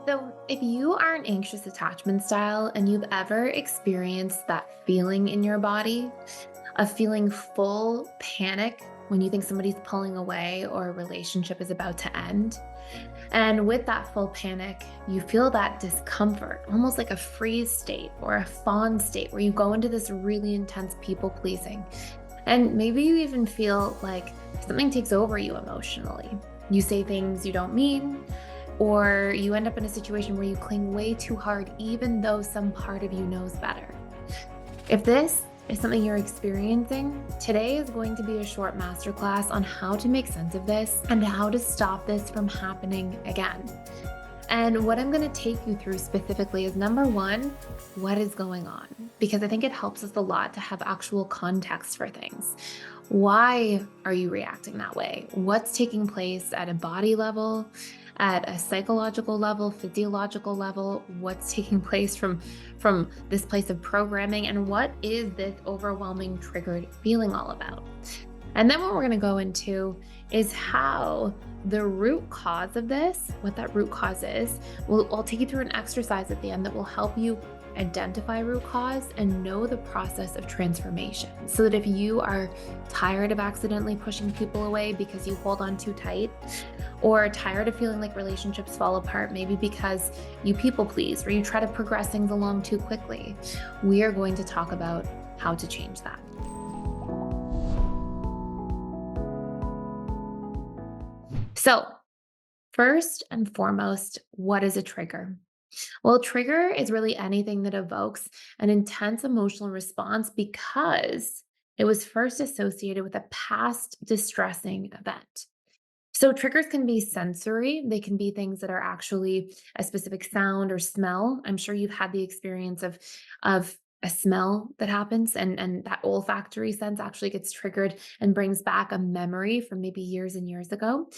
So, if you are an anxious attachment style and you've ever experienced that feeling in your body of feeling full panic when you think somebody's pulling away or a relationship is about to end, and with that full panic, you feel that discomfort, almost like a freeze state or a fawn state where you go into this really intense people pleasing. And maybe you even feel like something takes over you emotionally. You say things you don't mean, or you end up in a situation where you cling way too hard, even though some part of you knows better. If this is something you're experiencing, today is going to be a short masterclass on how to make sense of this and how to stop this from happening again. And what I'm going to take you through specifically is number one, what is going on? Because I think it helps us a lot to have actual context for things. Why are you reacting that way? What's taking place at a body level, at a psychological level, physiological level? What's taking place from this place of programming? And what is this overwhelming triggered feeling all about? And then what we're going to go into is how the root cause of this, what that root cause is. I'll take you through an exercise at the end that will help you identify root cause and know the process of transformation. So that if you are tired of accidentally pushing people away because you hold on too tight, or tired of feeling like relationships fall apart, maybe because you people please or you try to progress things along too quickly, we are going to talk about how to change that. So, first and foremost, what is a trigger? Well, a trigger is really anything that evokes an intense emotional response because it was first associated with a past distressing event. So, triggers can be sensory, they can be things that are actually a specific sound or smell. I'm sure you've had the experience of a smell that happens and that olfactory sense actually gets triggered and brings back a memory from maybe years and years ago.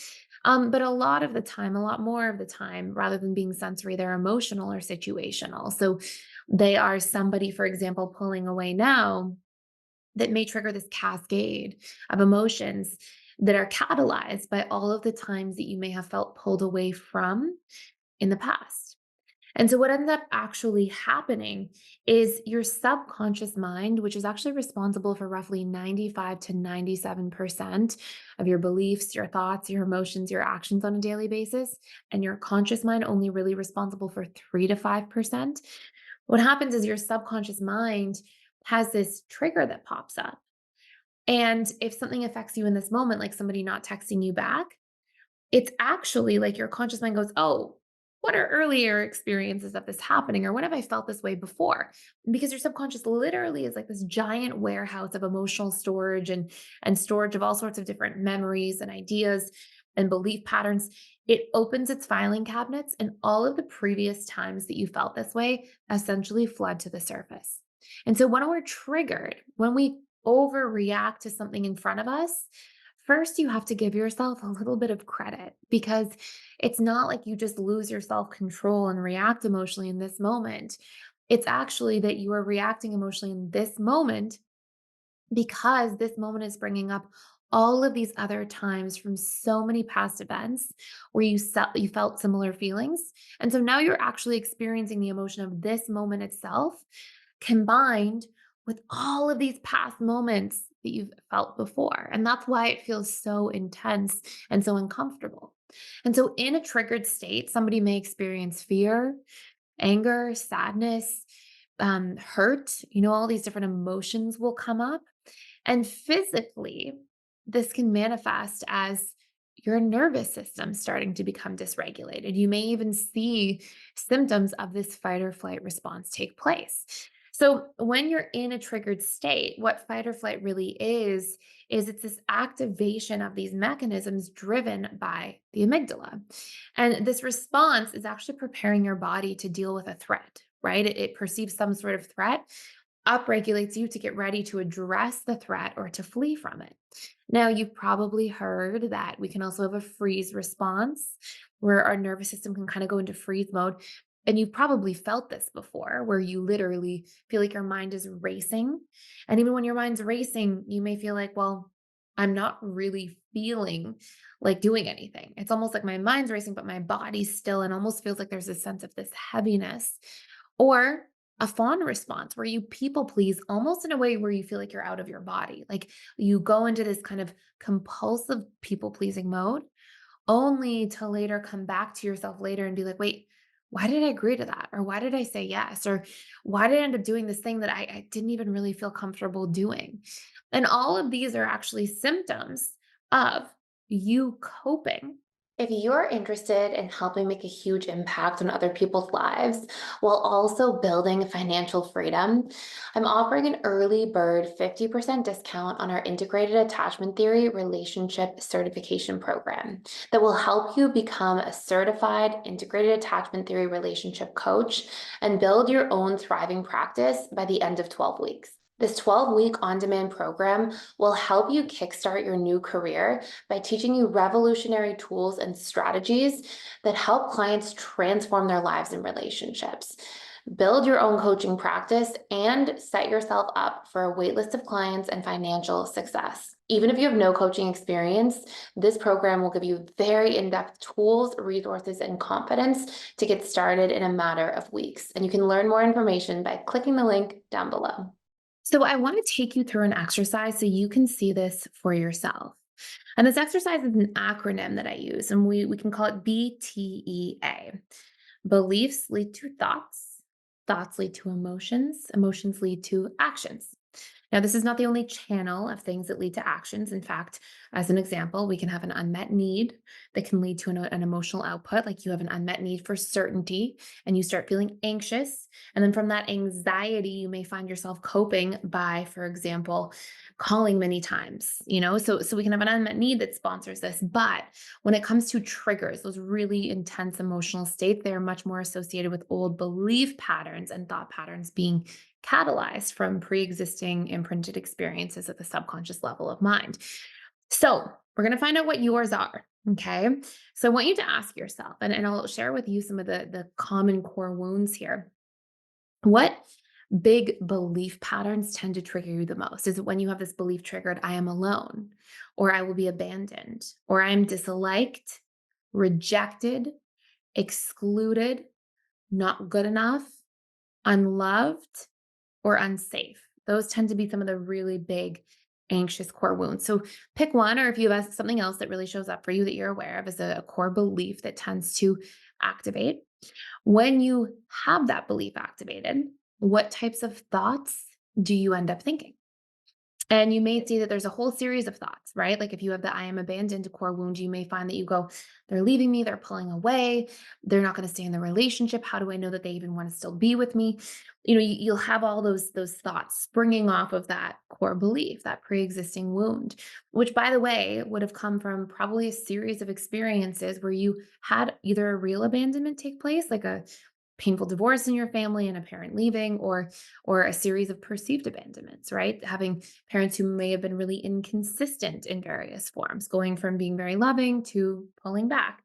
But a lot of the time, a lot more of the time, rather than being sensory, they're emotional or situational. So they are somebody, for example, pulling away now that may trigger this cascade of emotions that are catalyzed by all of the times that you may have felt pulled away from in the past. And so, what ends up actually happening is your subconscious mind, which is actually responsible for roughly 95 to 97% of your beliefs, your thoughts, your emotions, your actions on a daily basis, and your conscious mind only really responsible for 3 to 5%. What happens is your subconscious mind has this trigger that pops up. And if something affects you in this moment, like somebody not texting you back, it's actually like your conscious mind goes, "Oh, what are earlier experiences of this happening? Or when have I felt this way before?" Because your subconscious literally is like this giant warehouse of emotional storage and storage of all sorts of different memories and ideas and belief patterns. It opens its filing cabinets, and all of the previous times that you felt this way essentially flood to the surface. And so when we're triggered, when we overreact to something in front of us, first, you have to give yourself a little bit of credit because it's not like you just lose your self control and react emotionally in this moment. It's actually that you are reacting emotionally in this moment because this moment is bringing up all of these other times from so many past events where you felt similar feelings. And so now you're actually experiencing the emotion of this moment itself combined with all of these past moments that you've felt before. And that's why it feels so intense and so uncomfortable. And so, in a triggered state, somebody may experience fear, anger, sadness, hurt. All these different emotions will come up. And physically, this can manifest as your nervous system starting to become dysregulated. You may even see symptoms of this fight or flight response take place. So, when you're in a triggered state, what fight or flight really is it's this activation of these mechanisms driven by the amygdala. And this response is actually preparing your body to deal with a threat, right? It perceives some sort of threat, upregulates you to get ready to address the threat or to flee from it. Now, you've probably heard that we can also have a freeze response where our nervous system can kind of go into freeze mode. And you've probably felt this before, where you literally feel like your mind is racing. And even when your mind's racing, you may feel like, well, I'm not really feeling like doing anything. It's almost like my mind's racing, but my body's still, and almost feels like there's a sense of this heaviness. Or a fawn response where you people please almost in a way where you feel like you're out of your body. Like you go into this kind of compulsive people pleasing mode only to later come back to yourself later and be like, wait, why did I agree to that? Or why did I say yes? Or why did I end up doing this thing that I didn't even really feel comfortable doing? And all of these are actually symptoms of you coping. If you're interested in helping make a huge impact on other people's lives while also building financial freedom, I'm offering an early bird 50% discount on our integrated attachment theory relationship certification program that will help you become a certified integrated attachment theory relationship coach and build your own thriving practice by the end of 12 weeks. This 12-week on-demand program will help you kickstart your new career by teaching you revolutionary tools and strategies that help clients transform their lives and relationships. Build your own coaching practice and set yourself up for a waitlist of clients and financial success. Even if you have no coaching experience, this program will give you very in-depth tools, resources, and confidence to get started in a matter of weeks. And you can learn more information by clicking the link down below. So I want to take you through an exercise so you can see this for yourself. And this exercise is an acronym that I use, and we can call it BTEA. Beliefs lead to thoughts, thoughts lead to emotions, emotions lead to actions. Now, this is not the only channel of things that lead to actions. In fact, as an example, we can have an unmet need that can lead to an emotional output, like you have an unmet need for certainty and you start feeling anxious. And then from that anxiety, you may find yourself coping by, for example, calling many times, so we can have an unmet need that sponsors this. But when it comes to triggers, those really intense emotional states, they're much more associated with old belief patterns and thought patterns being catalyzed from pre-existing imprinted experiences at the subconscious level of mind. So we're going to find out what yours are. Okay. So I want you to ask yourself, and I'll share with you some of the common core wounds here. What big belief patterns tend to trigger you the most? Is it when you have this belief triggered, I am alone, or I will be abandoned, or I am disliked, rejected, excluded, not good enough, unloved, or unsafe? Those tend to be some of the really big anxious core wounds. So pick one, or if you have something else that really shows up for you that you're aware of as a core belief that tends to activate. When you have that belief activated, what types of thoughts do you end up thinking? And you may see that there's a whole series of thoughts, right? Like if you have the I am abandoned core wound, you may find that you go, they're leaving me, they're pulling away, they're not going to stay in the relationship. How do I know that they even want to still be with me? You'll have all those thoughts springing off of that core belief, that pre-existing wound, which by the way, would have come from probably a series of experiences where you had either a real abandonment take place, like a painful divorce in your family and a parent leaving, or a series of perceived abandonments, right? Having parents who may have been really inconsistent in various forms, going from being very loving to pulling back,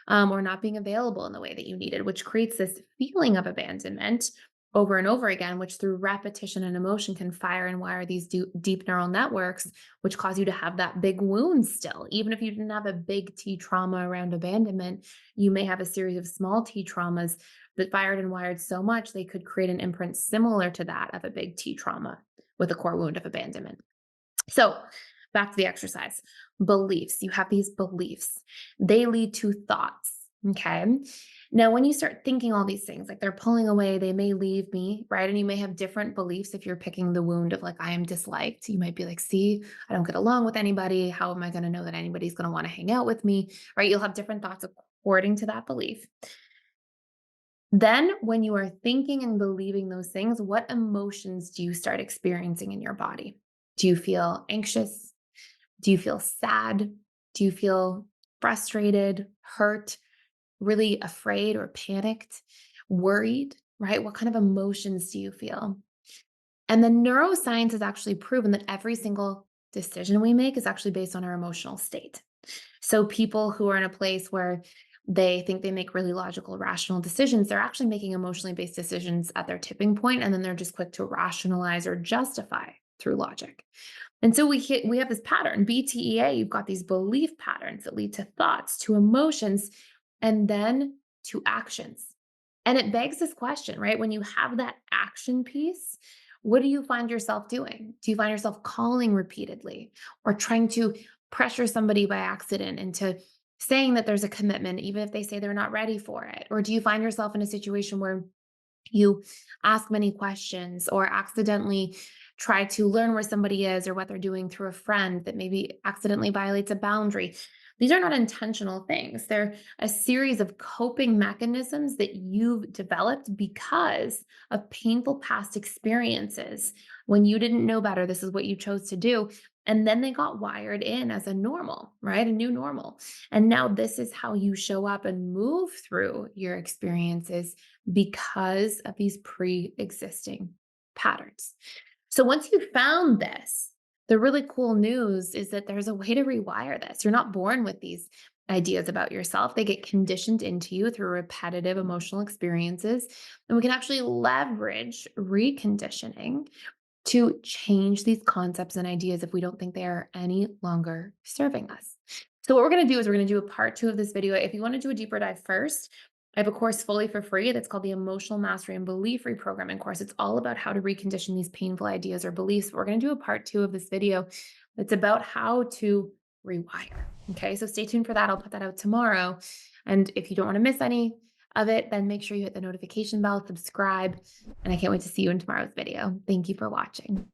or not being available in the way that you needed, which creates this feeling of abandonment over and over again, which through repetition and emotion can fire and wire these deep neural networks, which cause you to have that big wound still. Even if you didn't have a big T trauma around abandonment, you may have a series of small T traumas that fired and wired so much they could create an imprint similar to that of a big T trauma with a core wound of abandonment. So, back to the exercise. Beliefs. You have these beliefs. They lead to thoughts. Okay. Now, when you start thinking all these things, like they're pulling away, they may leave me, right? And you may have different beliefs if you're picking the wound of like, I am disliked. You might be like, see, I don't get along with anybody. How am I going to know that anybody's going to want to hang out with me, right? You'll have different thoughts according to that belief. Then, when you are thinking and believing those things, what emotions do you start experiencing in your body? Do you feel anxious? Do you feel sad? Do you feel frustrated, hurt, really afraid or panicked, worried, right? What kind of emotions do you feel? And the neuroscience has actually proven that every single decision we make is actually based on our emotional state. So people who are in a place where they think they make really logical, rational decisions, they're actually making emotionally based decisions at their tipping point, and then they're just quick to rationalize or justify through logic. And so we have this pattern, BTEA, you've got these belief patterns that lead to thoughts, to emotions, and then to actions. And it begs this question, right? When you have that action piece, what do you find yourself doing? Do you find yourself calling repeatedly or trying to pressure somebody by accident into saying that there's a commitment, even if they say they're not ready for it? Or do you find yourself in a situation where you ask many questions or accidentally try to learn where somebody is or what they're doing through a friend that maybe accidentally violates a boundary? These are not intentional things. They're a series of coping mechanisms that you've developed because of painful past experiences. When you didn't know better, this is what you chose to do. And then they got wired in as a normal, right? A new normal. And now this is how you show up and move through your experiences because of these pre existing patterns. So once you found this, the really cool news is that there's a way to rewire this. You're not born with these ideas about yourself. They get conditioned into you through repetitive emotional experiences. And we can actually leverage reconditioning to change these concepts and ideas if we don't think they are any longer serving us. So what we're going to do is we're going to do a part 2 of this video. If you want to do a deeper dive first, I have a course fully for free that's called the Emotional Mastery and Belief Reprogramming course. It's all about how to recondition these painful ideas or beliefs. But we're going to do a part 2 of this video that's about how to rewire. Okay, so stay tuned for that. I'll put that out tomorrow. And if you don't want to miss any of it, then make sure you hit the notification bell, subscribe, and I can't wait to see you in tomorrow's video. Thank you for watching.